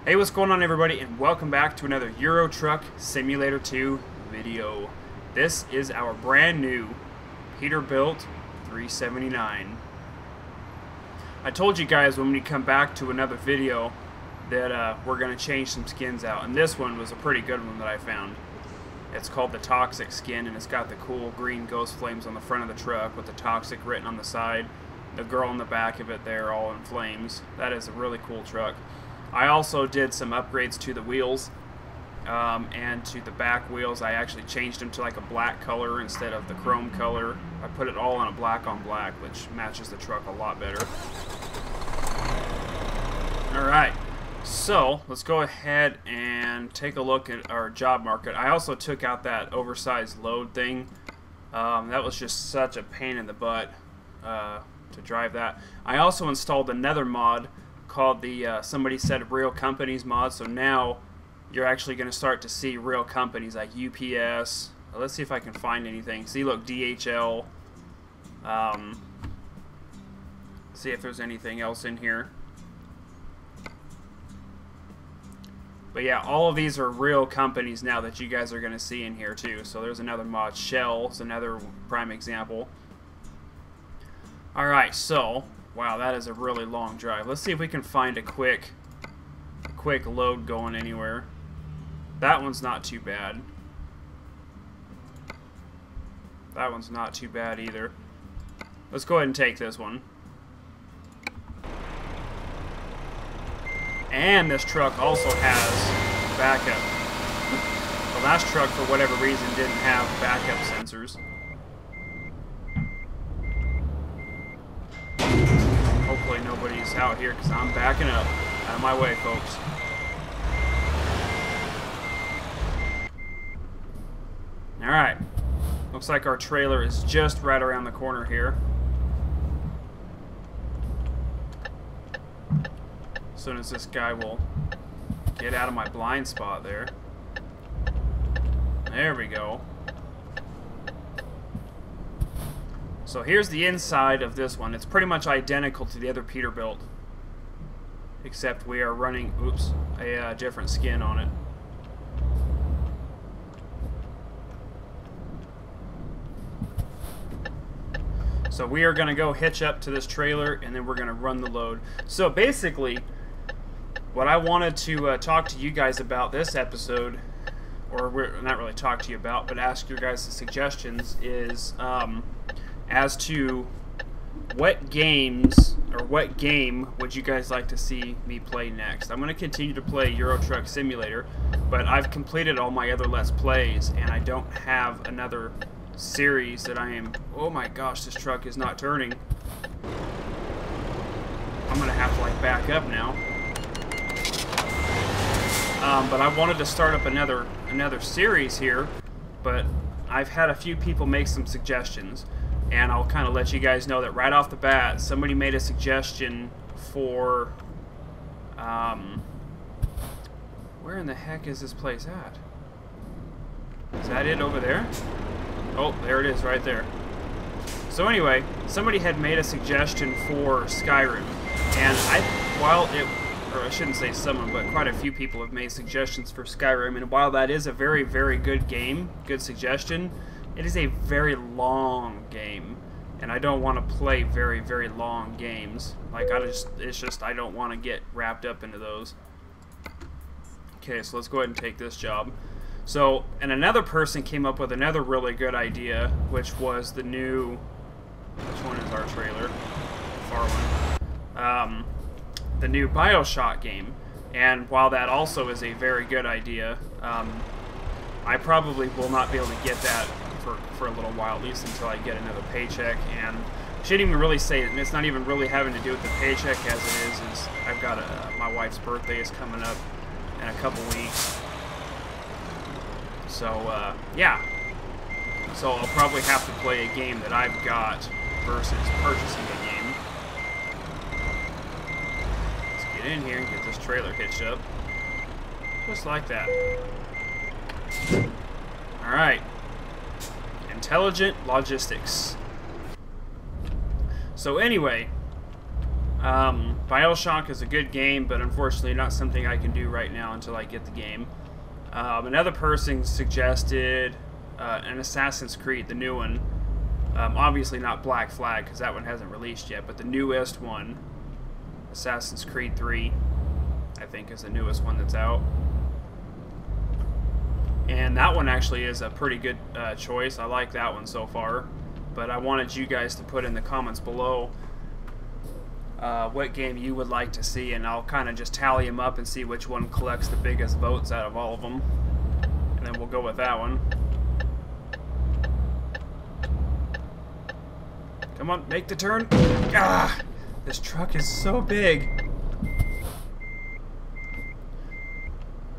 Hey, what's going on, everybody, and welcome back to another Euro Truck Simulator 2 video. This is our brand new Peterbilt 379. I told you guys when we come back to another video that we're going to change some skins out, and this one was a pretty good one that I found. It's called the Toxic skin, and it's got the cool green ghost flames on the front of the truck with the Toxic written on the side. The girl in the back of it there all in flames. That is a really cool truck. I also did some upgrades to the wheels and to the back wheels. I actually changed them to like a black color instead of the chrome color. I put it all on a black on black, which matches the truck a lot better. Alright, so let's go ahead and take a look at our job market. I also took out that oversized load thing. That was just such a pain in the butt to drive that. I also installed another mod called the somebody said real companies mod, so now you're actually going to start to see real companies like UPS. Let's see if I can find anything. See, look, DHL. See if there's anything else in here. But yeah, all of these are real companies now that you guys are going to see in here too. So there's another mod. Shell is another prime example. Alright, so wow, that is a really long drive. Let's see if we can find a quick load going anywhere. That one's not too bad. That one's not too bad either. Let's go ahead and take this one. And this truck also has backup. The last truck, for whatever reason, didn't have backup sensors. Hopefully nobody's out here because I'm backing up. Out of my way, folks. Alright. Looks like our trailer is just right around the corner here. As soon as this guy will get out of my blind spot there. There we go. So here's the inside of this one. It's pretty much identical to the other Peterbilt, except we are running, oops, a different skin on it. So we are going to go hitch up to this trailer, and then we're going to run the load. So basically, what I wanted to talk to you guys about this episode, or we're not really talk to you about, but ask your guys' suggestions, is as to what games or what game would you guys like to see me play next. I'm going to continue to play Euro Truck Simulator, but I've completed all my other Let's Plays, and I don't have another series that I am... Oh my gosh, this truck is not turning. I'm going to have to like back up now. But I wanted to start up another series here, but I've had a few people make some suggestions. And I'll kind of let you guys know that right off the bat, somebody made a suggestion for, where in the heck is this place at? Is that it over there? Oh, there it is right there. So anyway, somebody had made a suggestion for Skyrim. And or I shouldn't say someone, but quite a few people have made suggestions for Skyrim. And while that is a very, very good game, good suggestion, it is a very long game, and I don't want to play very, very long games. Like, it's just I don't want to get wrapped up into those. Okay, so let's go ahead and take this job. So, and another person came up with another really good idea, which was the new... Which one is our trailer? Far one. The new BioShock game. And while that also is a very good idea, I probably will not be able to get that for a little while, at least until I get another paycheck. And I shouldn't even really say it, and it's not even really having to do with the paycheck as it is I've got my wife's birthday is coming up in a couple weeks. So, yeah. So I'll probably have to play a game that I've got versus purchasing a game. Let's get in here and get this trailer hitched up. Just like that. Alright. Intelligent logistics. So anyway, BioShock is a good game, but unfortunately not something I can do right now until I get the game. Another person suggested an Assassin's Creed, the new one. Obviously not Black Flag, because that one hasn't released yet, but the newest one, Assassin's Creed 3, I think is the newest one that's out. And that one actually is a pretty good choice. I like that one so far. But I wanted you guys to put in the comments below what game you would like to see, and I'll kind of just tally them up and see which one collects the biggest votes out of all of them. And then we'll go with that one. Come on, make the turn. Ah! This truck is so big.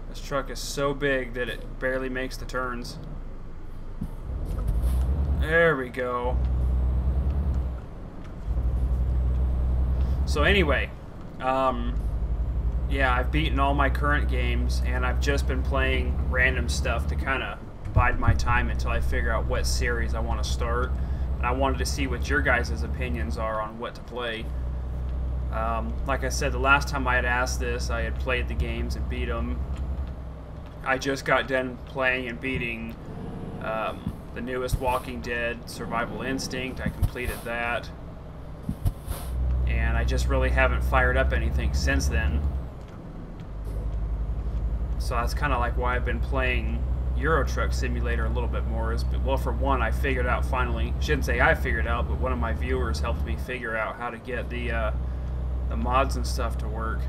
This truck is so big that it barely makes the turns. There we go. So anyway, yeah, I've beaten all my current games, and I've just been playing random stuff to kind of bide my time until I figure out what series I want to start. And I wanted to see what your guys' opinions are on what to play. Like I said, the last time I had asked this, I had played the games and beat them. I just got done playing and beating the newest Walking Dead, Survival Instinct. I completed that. And I just really haven't fired up anything since then. So that's kind of like why I've been playing Euro Truck Simulator a little bit more. Well, for one, I figured out finally, shouldn't say I figured out, but one of my viewers helped me figure out how to get the mods and stuff to work.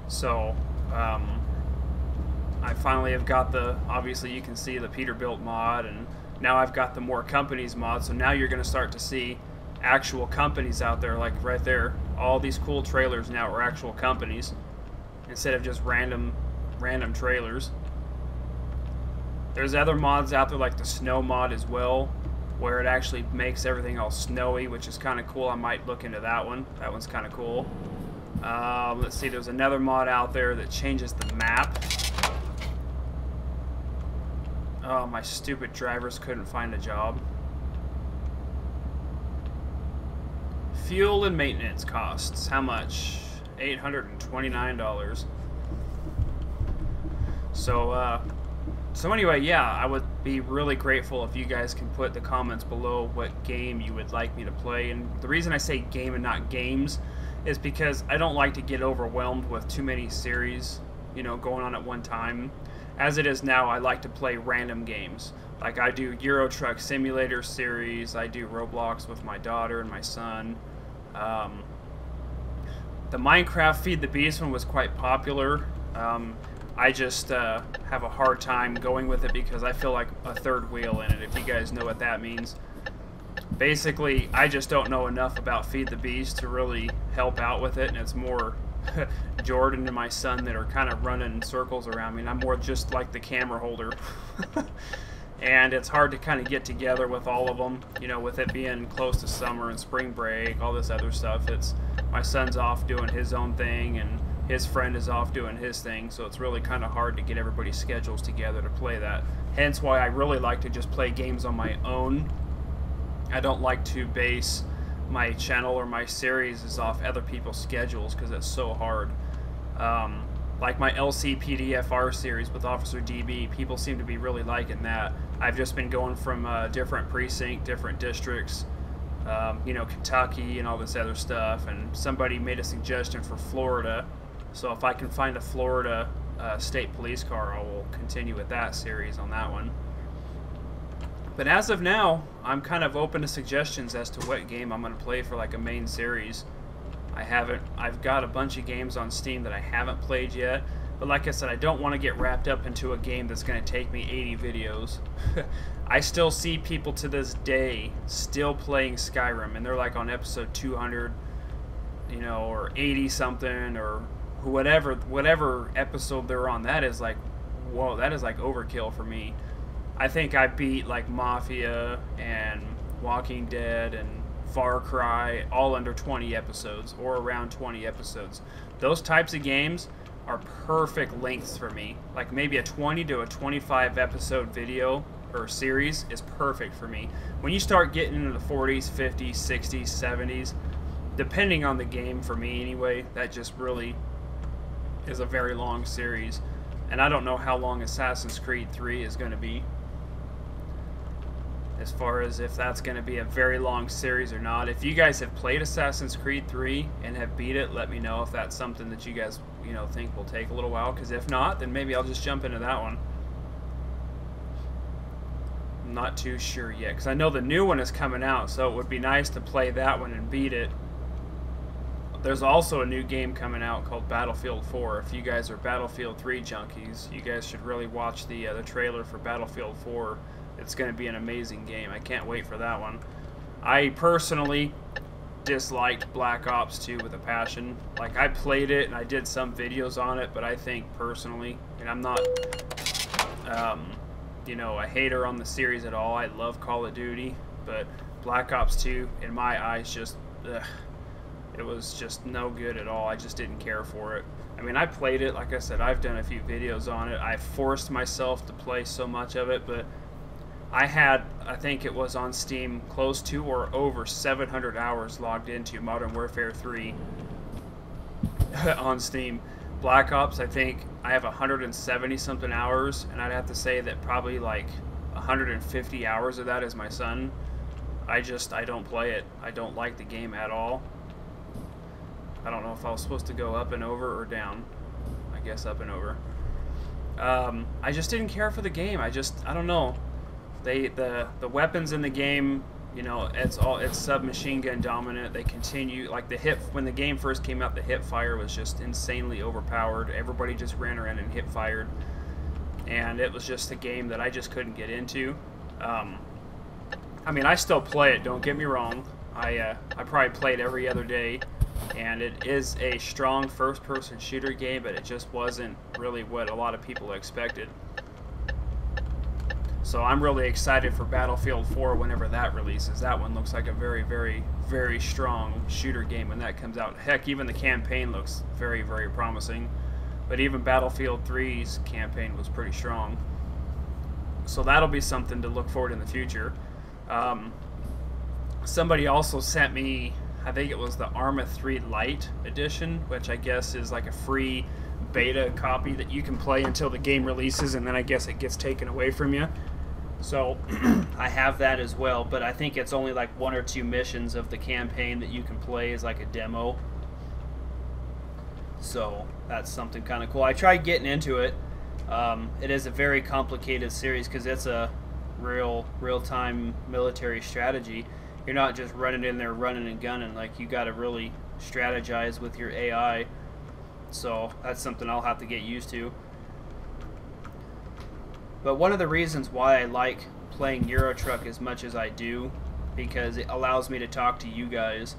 So, I finally have got obviously you can see the Peterbilt mod, and now I've got the More Companies mod, so now you're going to start to see actual companies out there, like right there. All these cool trailers now are actual companies, instead of just random trailers. There's other mods out there, like the snow mod as well, where it actually makes everything all snowy, which is kind of cool. I might look into that one. That one's kind of cool. Let's see, there's another mod out there that changes the map. Oh, my stupid drivers couldn't find a job. Fuel and maintenance costs. How much? $829. So anyway, yeah, I would be really grateful if you guys can put the comments below what game you would like me to play. And the reason I say game and not games is because I don't like to get overwhelmed with too many series, you know, going on at one time. As it is now, I like to play random games. Like I do Euro Truck Simulator series, I do Roblox with my daughter and my son. The Minecraft Feed the Beast one was quite popular. I just have a hard time going with it because I feel like a third wheel in it, if you guys know what that means. Basically, I just don't know enough about Feed the Beast to really help out with it, and it's more Jordan and my son that are kind of running circles around me, and I'm more just like the camera holder. And it's hard to kind of get together with all of them, you know, with it being close to summer and spring break, all this other stuff. It's my son's off doing his own thing, and his friend is off doing his thing, so it's really kind of hard to get everybody's schedules together to play that. Hence why I really like to just play games on my own. I don't like to base my channel or my series off other people's schedules because it's so hard. Like my LCPDFR series with Officer DB, people seem to be really liking that. I've just been going from different precinct, different districts, you know, Kentucky and all this other stuff, and somebody made a suggestion for Florida, so if I can find a Florida state police car, I will continue with that series on that one. But as of now, I'm kind of open to suggestions as to what game I'm going to play for like a main series. I've got a bunch of games on Steam that I haven't played yet, but like I said, I don't want to get wrapped up into a game that's going to take me 80 videos. I still see people to this day still playing Skyrim, and they're like on episode 200, you know, or 80 something, or whatever episode they're on. That is like, whoa, that is like overkill for me. I think I beat like Mafia and Walking Dead and Far Cry all under 20 episodes or around 20 episodes. Those types of games are perfect lengths for me. Like maybe a 20 to a 25 episode video or series is perfect for me. When you start getting into the 40s, 50s, 60s, 70s, depending on the game for me anyway, that just really is a very long series. And I don't know how long Assassin's Creed 3 is going to be, as far as if that's going to be a very long series or not. If you guys have played Assassin's Creed 3 and have beat it, let me know if that's something that you guys, you know, think will take a little while, because if not, then maybe I'll just jump into that one. I'm not too sure yet, because I know the new one is coming out, so it would be nice to play that one and beat it. There's also a new game coming out called Battlefield 4. If you guys are Battlefield 3 junkies, you guys should really watch the trailer for Battlefield 4. It's going to be an amazing game. I can't wait for that one. I personally disliked Black Ops 2 with a passion. Like, I played it and I did some videos on it, but I think personally, and I'm not, you know, a hater on the series at all. I love Call of Duty, but Black Ops 2, in my eyes, just, it was just no good at all. I just didn't care for it. I mean, I played it. Like I said, I've done a few videos on it. I forced myself to play so much of it, but I had, I think it was on Steam, close to or over 700 hours logged into Modern Warfare 3 on Steam. Black Ops, I think I have 170 something hours, and I'd have to say that probably like 150 hours of that is my son. I don't play it. I don't like the game at all. I don't know if I was supposed to go up and over or down. I guess up and over. I just didn't care for the game. I don't know. The weapons in the game, you know, it's submachine gun dominant. They continue, like when the game first came out, the hip fire was just insanely overpowered. Everybody just ran around and hip fired, and it was just a game that I just couldn't get into. I mean, I still play it, don't get me wrong. I probably play it every other day, and it is a strong first-person shooter game, but it just wasn't really what a lot of people expected. So I'm really excited for Battlefield 4 whenever that releases. That one looks like a very, very, very strong shooter game when that comes out. Heck, even the campaign looks very, very promising. But even Battlefield 3's campaign was pretty strong. So that'll be something to look forward in the future. Somebody also sent me, I think it was the Arma 3 Lite edition, which I guess is like a free beta copy that you can play until the game releases, and then I guess it gets taken away from you. So I have that as well, but I think it's only like 1 or 2 missions of the campaign that you can play as like a demo. So that's something kind of cool. I tried getting into it. It is a very complicated series because it's a real-time military strategy. You're not just running in there running and gunning. Like, you got to really strategize with your AI. So that's something I'll have to get used to. But one of the reasons why I like playing Euro Truck as much as I do, because it allows me to talk to you guys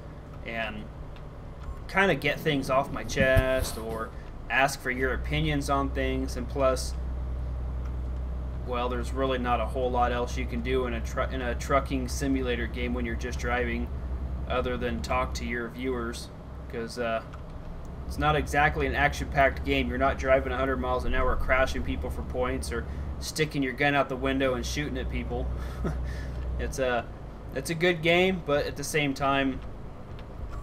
and kind of get things off my chest or ask for your opinions on things. And plus, well, there's really not a whole lot else you can do in a trucking simulator game when you're just driving, other than talk to your viewers, because it's not exactly an action-packed game. You're not driving 100 miles an hour crashing people for points or sticking your gun out the window and shooting at people. It's a good game, but at the same time,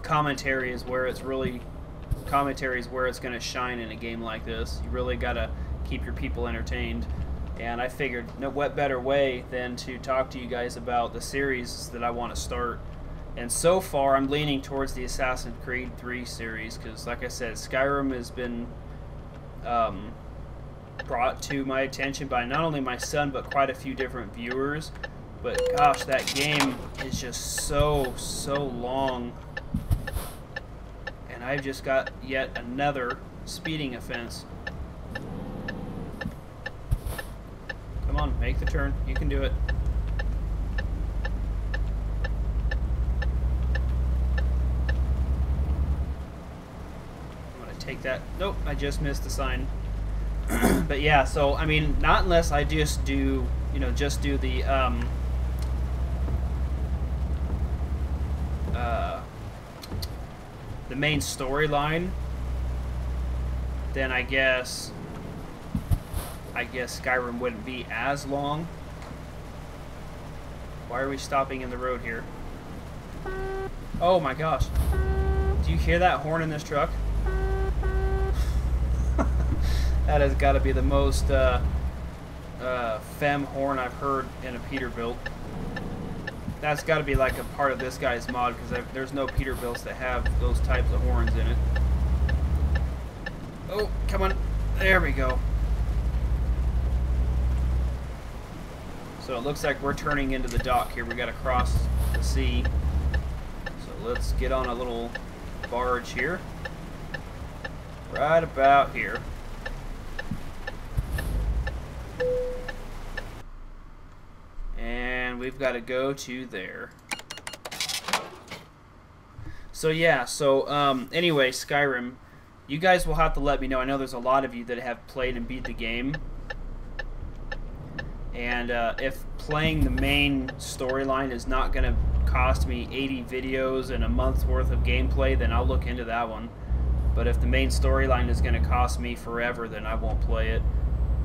commentary is where it's going to shine in a game like this. You really got to keep your people entertained. And I figured, what better way than to talk to you guys about the series that I want to start. And so far, I'm leaning towards the Assassin's Creed 3 series, because, like I said, Skyrim has been brought to my attention by not only my son, but quite a few different viewers. But gosh, that game is just so long. And I've just got yet another speeding offense. Come on, make the turn. You can do it. Take that. Nope, I just missed the sign. But yeah, so I mean, not unless I just do, just do the main storyline, then I guess Skyrim wouldn't be as long. Why are we stopping in the road here? Oh my gosh. Do you hear that horn in this truck? That has got to be the most femme horn I've heard in a Peterbilt. That's got to be like a part of this guy's mod, because there's no Peterbilts that have those types of horns in it. Oh, come on. There we go. So it looks like we're turning into the dock here. We got to cross the sea. So let's get on a little barge here. Right about here. And we've got to go to there. So yeah, anyway, Skyrim, you guys will have to let me know. I know there's a lot of you that have played and beat the game. And if playing the main storyline is not going to cost me 80 videos and a month's worth of gameplay, then I'll look into that one. But if the main storyline is going to cost me forever, then I won't play it.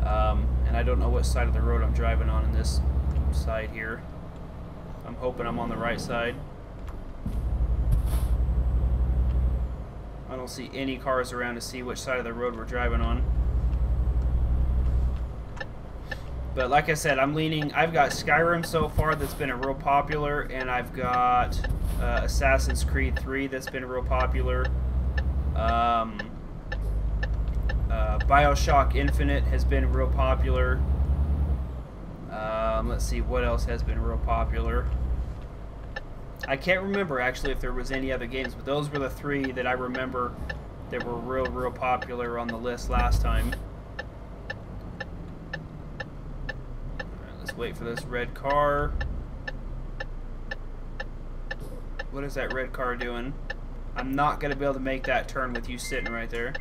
And I don't know what side of the road I'm driving on in this side here. I'm hoping I'm on the right side. I don't see any cars around to see which side of the road we're driving on. But like I said, I'm leaning. I've got Skyrim so far that's been a real popular, and I've got Assassin's Creed 3 that's been real popular. BioShock Infinite has been real popular. Let's see what else has been real popular. I can't remember actually if there was any other games, but those were the three that I remember that were real popular on the list last time. Alright, let's wait for this red car. What is that red car doing? I'm not going to be able to make that turn with you sitting right there.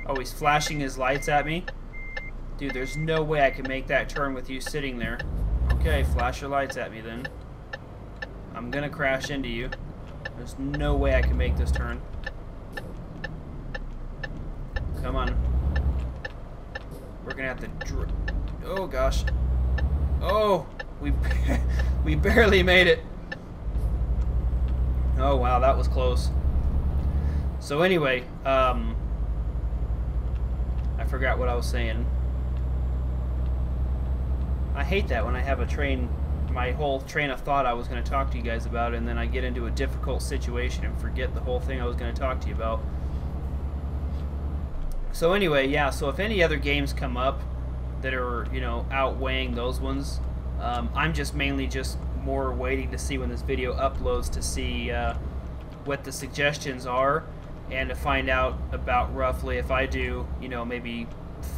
Oh, he's flashing his lights at me? Dude, there's no way I can make that turn with you sitting there. Okay, flash your lights at me then. I'm gonna crash into you. There's no way I can make this turn. Come on. We're gonna have to oh gosh. Oh, we barely made it. Oh wow, that was close. So anyway, I forgot what I was saying. I hate that when I have my whole train of thought I was going to talk to you guys about, and then I get into a difficult situation and forget the whole thing I was going to talk to you about. So anyway, yeah, so if any other games come up that are, you know, outweighing those ones, I'm just mainly more waiting to see when this video uploads to see what the suggestions are, and to find out about roughly, if I do, you know, maybe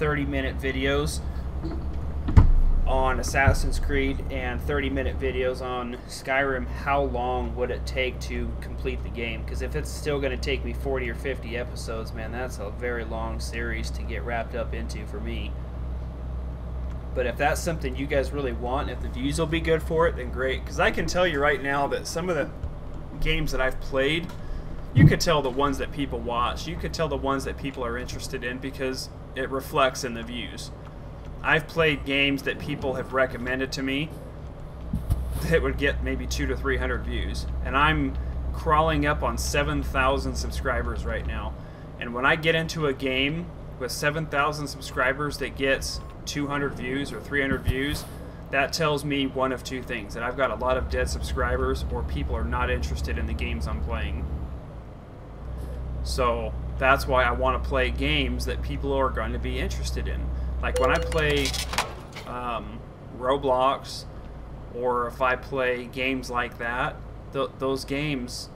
30-minute videos on Assassin's Creed and 30-minute videos on Skyrim, how long would it take to complete the game? Because if it's still going to take me 40 or 50 episodes, man, that's a very long series to get wrapped up into for me. But if that's something you guys really want, if the views will be good for it, then great. Because I can tell you right now that some of the games that I've played, you could tell the ones that people watch. You could tell the ones that people are interested in because it reflects in the views. I've played games that people have recommended to me that would get maybe 200 to 300 views. And I'm crawling up on 7,000 subscribers right now. And when I get into a game with 7,000 subscribers that gets 200 views or 300 views, that tells me one of two things: that I've got a lot of dead subscribers, or people are not interested in the games I'm playing. So that's why I want to play games that people are going to be interested in. Like when I play Roblox, or if I play games like that, those games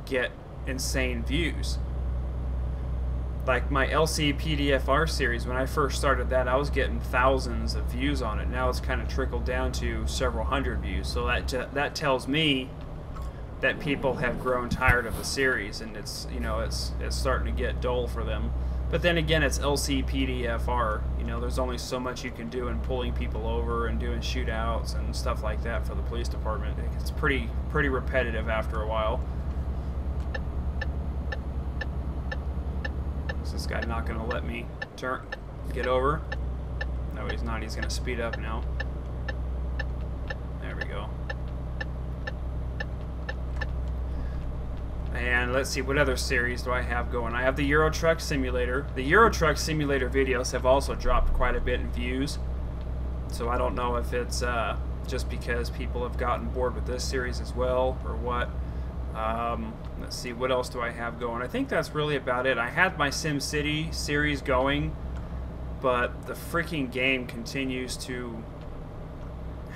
get insane views. Like my LCPDFR series, when I first started that, I was getting thousands of views on it. Now it's kind of trickled down to several hundred views. So that tells me that people have grown tired of the series, and it's, you know, it's starting to get dull for them. But then again, it's LCPDFR. You know, there's only so much you can do in pulling people over and doing shootouts and stuff like that for the police department. It's pretty repetitive after a while. Is this guy not going to let me get over? No, he's not. He's going to speed up now. There we go. And let's see, what other series do I have going? I have the Euro Truck Simulator. The Euro Truck Simulator videos have also dropped quite a bit in views. So I don't know if it's just because people have gotten bored with this series as well, or what. Let's see, what else do I have going? I think that's really about it. I had my SimCity series going, but the freaking game continues to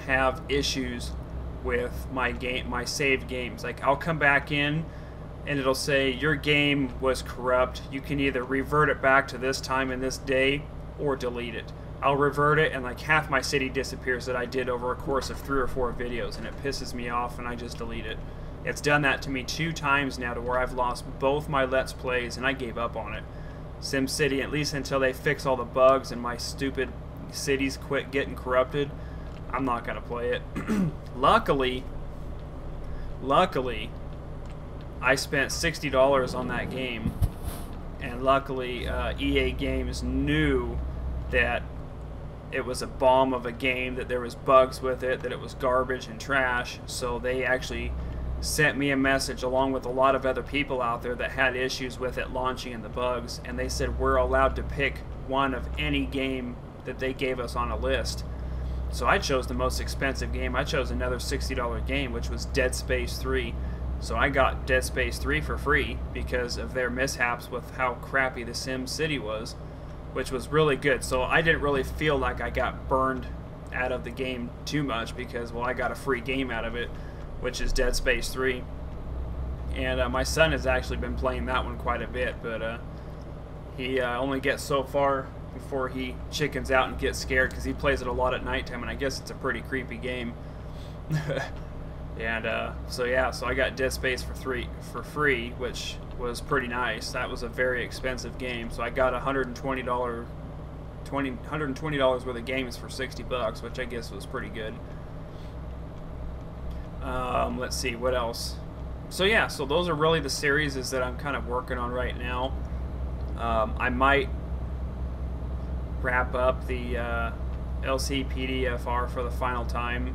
have issues with my saved games. Like, I'll come back in and it'll say your game was corrupt. You can either revert it back to this time and this day or delete it. I'll revert it and like half my city disappears that I did over a course of 3 or 4 videos, and it pisses me off and I just delete it. It's done that to me 2 times now, to where I've lost both my Let's Plays and I gave up on it. SimCity, at least until they fix all the bugs and my stupid cities quit getting corrupted, I'm not gonna play it. Luckily, I spent $60 on that game, and luckily EA Games knew that it was a bomb of a game, that there was bugs with it, that it was garbage and trash, so they actually sent me a message along with a lot of other people out there that had issues with it launching and the bugs, and they said we're allowed to pick one of any game that they gave us on a list. So I chose the most expensive game. I chose another $60 game, which was Dead Space 3. So I got Dead Space 3 for free because of their mishaps with how crappy the SimCity was, which was really good. So I didn't really feel like I got burned out of the game too much because, well, I got a free game out of it, which is Dead Space 3. And my son has actually been playing that one quite a bit, but he only gets so far before he chickens out and gets scared, because he plays it a lot at nighttime, and I guess it's a pretty creepy game. And so yeah, so I got Dead Space for free, which was pretty nice. That was a very expensive game, so I got $120 worth of games for $60, which I guess was pretty good. Let's see, what else? So yeah, so those are really the series that I'm kind of working on right now. I might wrap up the LCPDFR for the final time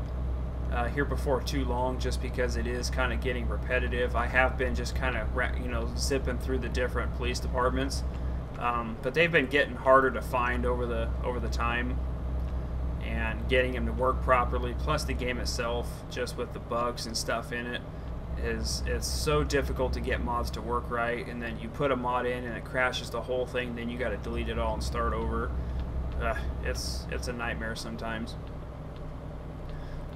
here before too long, just because it is kind of getting repetitive. I have been just kind of, you know, zipping through the different police departments, but they've been getting harder to find over the time, and getting them to work properly. Plus the game itself, just with the bugs and stuff in it, it's so difficult to get mods to work right, and then you put a mod in and it crashes the whole thing, then you got to delete it all and start over. It's a nightmare sometimes.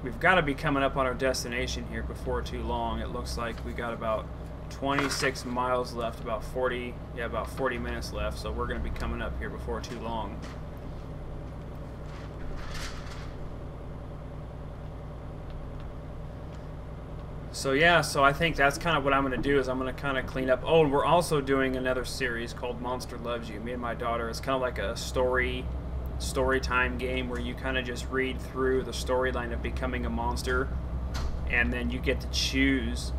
We've got to be coming up on our destination here before too long. It looks like we got about 26 miles left, about 40 minutes left, so we're going to be coming up here before too long. So yeah, so I think that's kind of what I'm going to do, is I'm going to kind of clean up. Oh, and we're also doing another series called Monster Loves You. Me and my daughter. It's kind of like a story time game where you kind of just read through the storyline of becoming a monster, and then you get to choose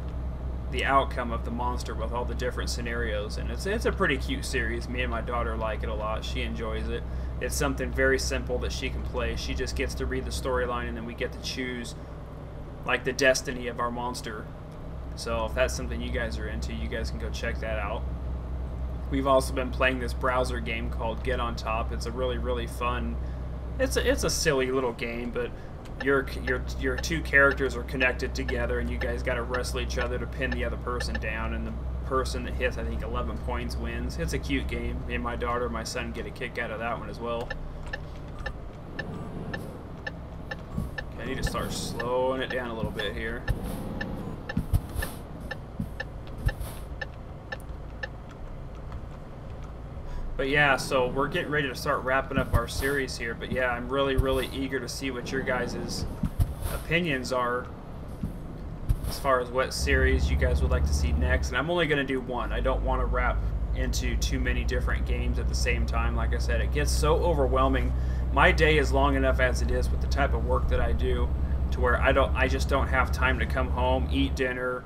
the outcome of the monster with all the different scenarios. And it's a pretty cute series. Me and my daughter like it a lot. She enjoys it. It's something very simple that she can play. She just gets to read the storyline, and then we get to choose like the destiny of our monster. So if that's something you guys are into, you guys can go check that out. We've also been playing this browser game called Get on Top. It's a really fun, it's a silly little game, but your 2 characters are connected together, and you guys got to wrestle each other to pin the other person down, and the person that hits, I think, 11 points wins. It's a cute game. Me and my daughter, my son get a kick out of that one as well. Okay, I need to start slowing it down a little bit here. But yeah, so we're getting ready to start wrapping up our series here. But yeah, I'm really eager to see what your guys' opinions are as far as what series you guys would like to see next. And I'm only going to do one. I don't want to wrap into too many different games at the same time. Like I said, it gets so overwhelming. My day is long enough as it is with the type of work that I do, to where I just don't have time to come home, eat dinner,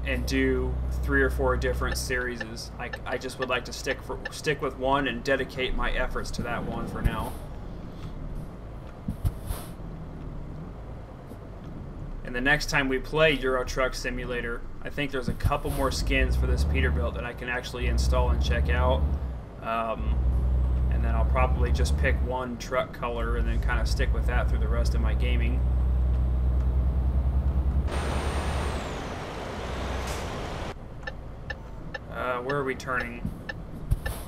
and do 3 or 4 different series. I just would like to stick with one and dedicate my efforts to that one for now. And the next time we play Euro Truck Simulator, I think there's a couple more skins for this Peterbilt that I can actually install and check out. And then I'll probably just pick one truck color and then kind of stick with that through the rest of my gaming. Where are we turning?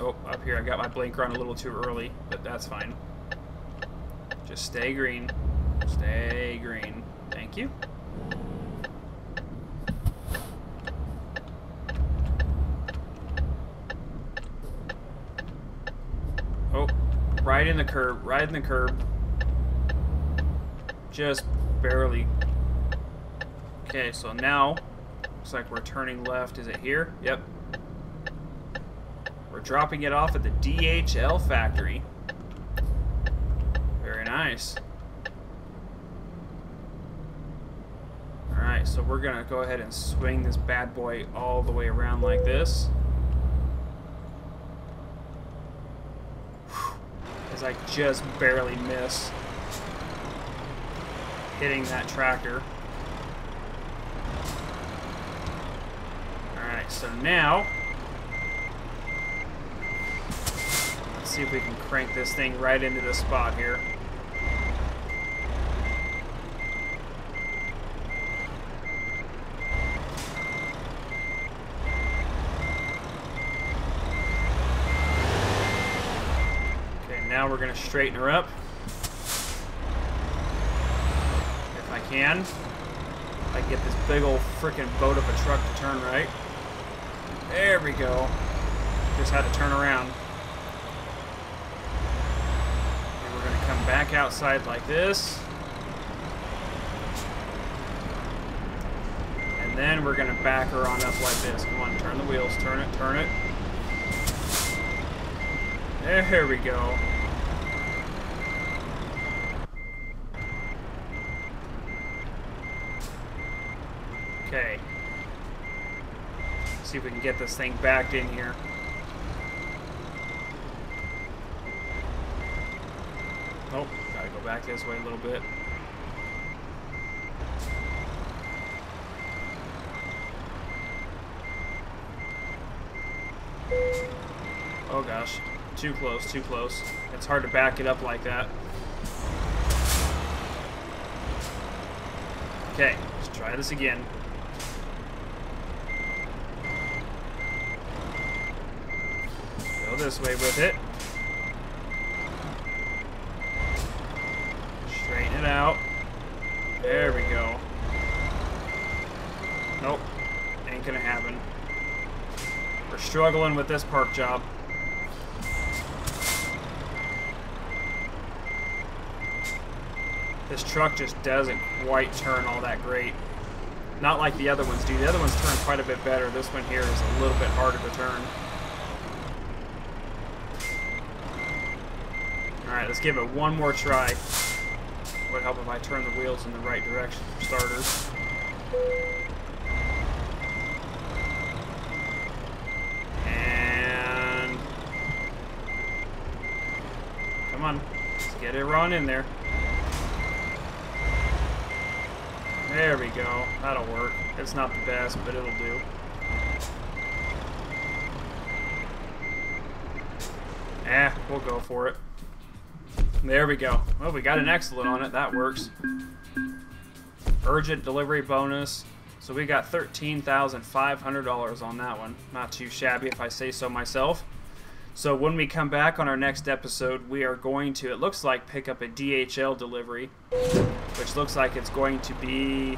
Oh, up here. I got my blinker on a little too early, but that's fine. Just stay green. Stay green. Thank you. Oh, right in the curb. Right in the curb. Just barely. Okay, so now looks like we're turning left. Is it here? Yep. We're dropping it off at the DHL factory. Very nice. Alright, so we're going to go ahead and swing this bad boy all the way around like this. As I just barely miss hitting that tractor. Alright, so now let's see if we can crank this thing right into the spot here. Okay, now we're going to straighten her up. If I can. If I can get this big old frickin' boat of a truck to turn right. There we go. Just had to turn around. And we're going to come back outside like this. And then we're going to back her on up like this. Come on, turn the wheels. Turn it, turn it. There we go. Okay. See if we can get this thing backed in here. Oh, gotta go back this way a little bit. Oh gosh, too close, too close. It's hard to back it up like that. Okay, let's try this again. Go this way with it. Straighten it out. There we go. Nope, ain't gonna happen. We're struggling with this park job. This truck just doesn't quite turn all that great. Not like the other ones do. The other ones turn quite a bit better. This one here is a little bit harder to turn. Alright, let's give it one more try. Would help if I turn the wheels in the right direction for starters. And come on, let's get it run in there. There we go. That'll work. It's not the best, but it'll do. We'll go for it. There we go. Well, we got an excellent on it. That works. Urgent delivery bonus. So we got $13,500 on that one. Not too shabby if I say so myself. So when we come back on our next episode, we are going to, it looks like, pick up a DHL delivery, which looks like it's going to be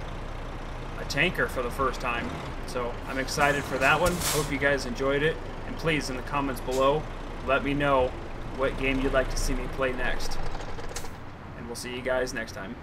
a tanker for the first time. So I'm excited for that one. Hope you guys enjoyed it. And please, in the comments below, let me know what game you'd like to see me play next. And we'll see you guys next time.